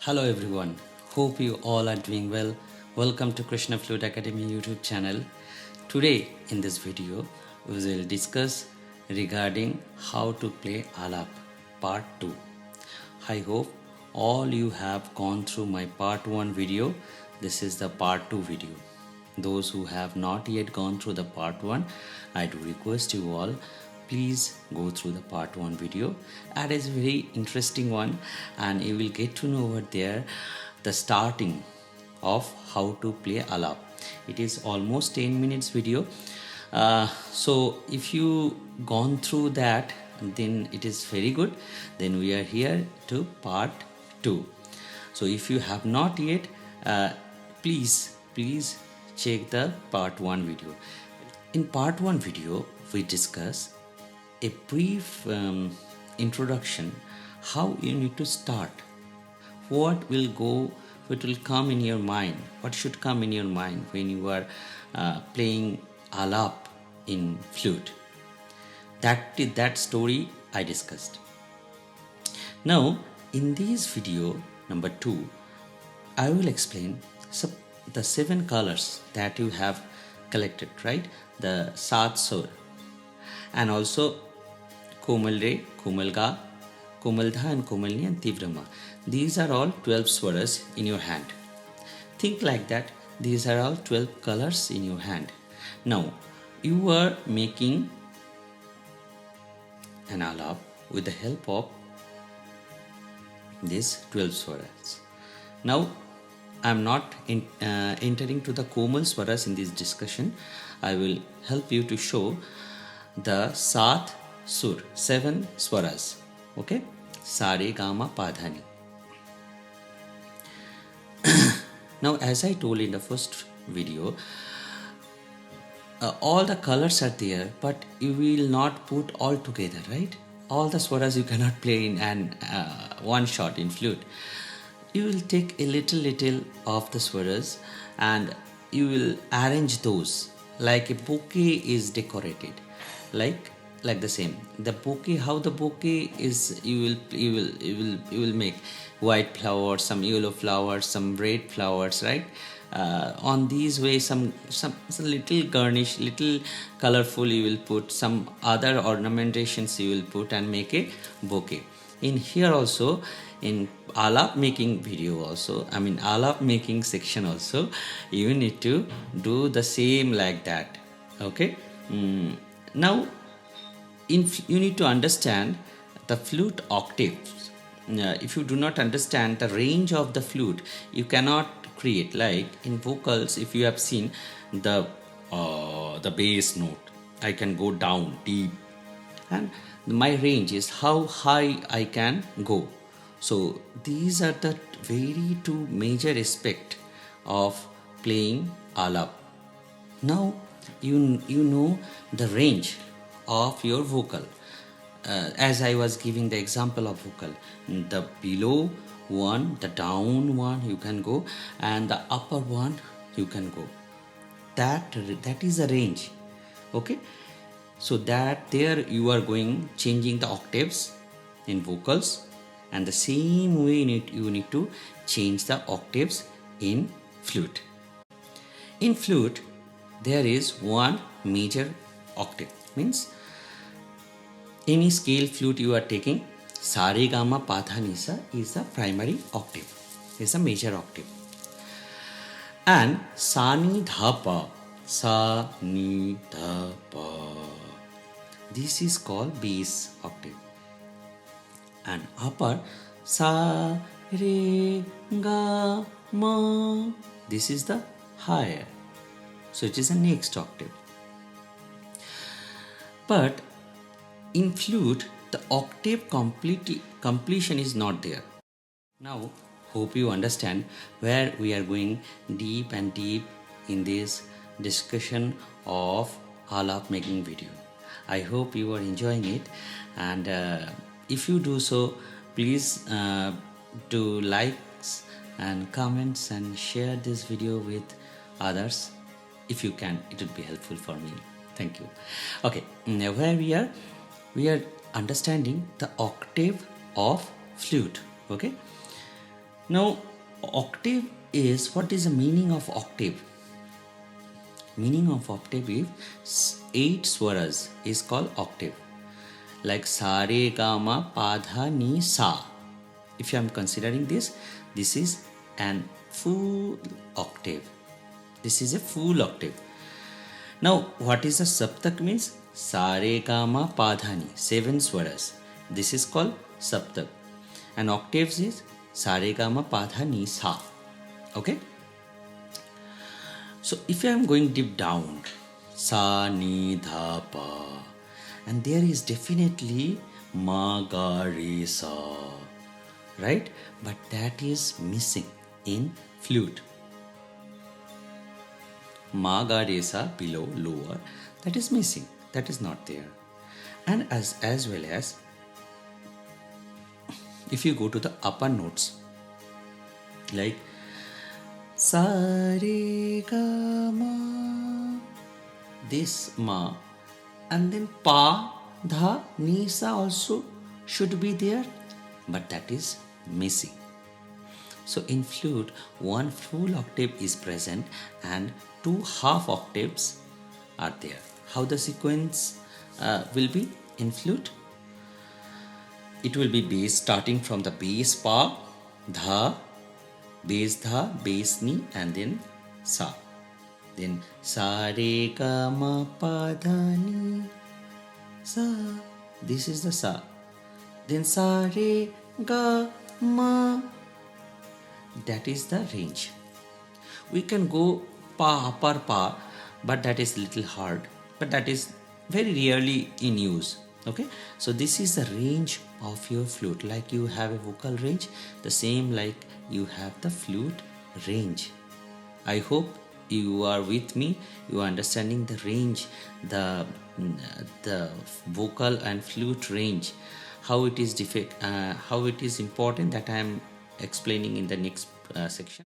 Hello everyone, hope you all are doing well. Welcome to Krishna Flute Academy YouTube channel. Today in this video we will discuss regarding how to play Alap part 2. I hope all you have gone through my part 1 video. This is the part 2 video. Those who have not yet gone through the part 1, I do request you all, please go through the part 1 video. That is a very interesting one, and you will get to know over there the starting of how to play Alap. It is almost 10 minutes video. So if you gone through that, then it is very good. Then we are here to part 2. So if you have not yet, please check the part 1 video. In part 1 video, we discuss a brief introduction, how you need to start, what will come in your mind, what should come in your mind when you are playing Alap in flute. That story I discussed. Now in this video number 2, I will explain the 7 colors that you have collected, right? The Saat Sur, and also Komal Re, Komal Ga, Komal Dha, and Komalni and Tivrama. These are all 12 swaras in your hand. Think like that. These are all 12 colors in your hand. Now you are making an Alap with the help of these 12 swaras. Now I am not entering to the Komal swaras in this discussion. I will help you to show the Saat Sur, 7 swaras. Okay? Sare Gama Padhani. Now as I told in the first video, all the colors are there, but you will not put all together, right? All the swaras you cannot play in one shot in flute. You will take a little of the swaras and you will arrange those like a bouquet is decorated, like the same. The bouquet, how the bouquet is, you will make white flowers, some yellow flowers, some red flowers, right? On these ways, some little garnish, little colorful you will put, some other ornamentations you will put and make a bouquet. In here also, in Alap making video also, Alap making section also, you need to do the same like that. Okay? Now you need to understand the flute octaves. If you do not understand the range of the flute, you cannot create. Like in vocals, if you have seen the bass note, I can go down deep, and my range is how high I can go. So these are the very two major aspect of playing Alap. Now you know the range of your vocal. As I was giving the example of vocal, the below one, the down one you can go, and the upper one you can go. That is a range. Okay, so that there you are going changing the octaves in vocals, and the same way you need to change the octaves in flute. In flute there is one major octave, means any scale flute you are taking, Sare Gama Padha Nisa is the primary octave, is a major octave, and Sa Ni Dha Pa, Sa Ni Dha Pa, this is called bass octave, and upper Sa Re Ga Ma, this is the higher, so it is the next octave. But in flute, the octave completion is not there. Now, hope you understand where we are going deep and deep in this discussion of Alap making video. I hope you are enjoying it, and if you do so, please do likes and comments and share this video with others. If you can, it would be helpful for me. Thank you. Okay, now where we are understanding the octave of flute. Okay, Now, octave is, what is the meaning of octave? Meaning of octave is 8 swaras is called octave. Like sa re ga ma pa dha ni sa. If I am considering this, this is an full octave. This is a full octave. Now, what is the saptak means? Sa re ga ma pa dha ni, 7 swaras. This is called saptak. And octaves is sa re ga ma pa dha ni sa. Okay? So if I am going deep down, sa ni dha pa, and there is definitely ma ga re sa, right? But that is missing in flute. Ma ga re sa below, lower, that is missing. That is not there. And as well as if you go to the upper notes, like sa re ga ma, this ma, and then pa dha ni sa also should be there, but that is missing. So in flute, one full octave is present and 2 half octaves are there. How the sequence will be in flute? It will be bass, starting from the bass pa, dha, bass ni, and then sa. Then sa re ga ma pa dha ni sa. This is the sa. Then sa re ga ma. That is the range. We can go pa, upper pa, but that is little hard. But that is very rarely in use. Okay, so this is the range of your flute. Like you have a vocal range, the same like you have the flute range. I hope you are with me. You are understanding the range, the vocal and flute range, how it is how it is important, that I am explaining in the next section.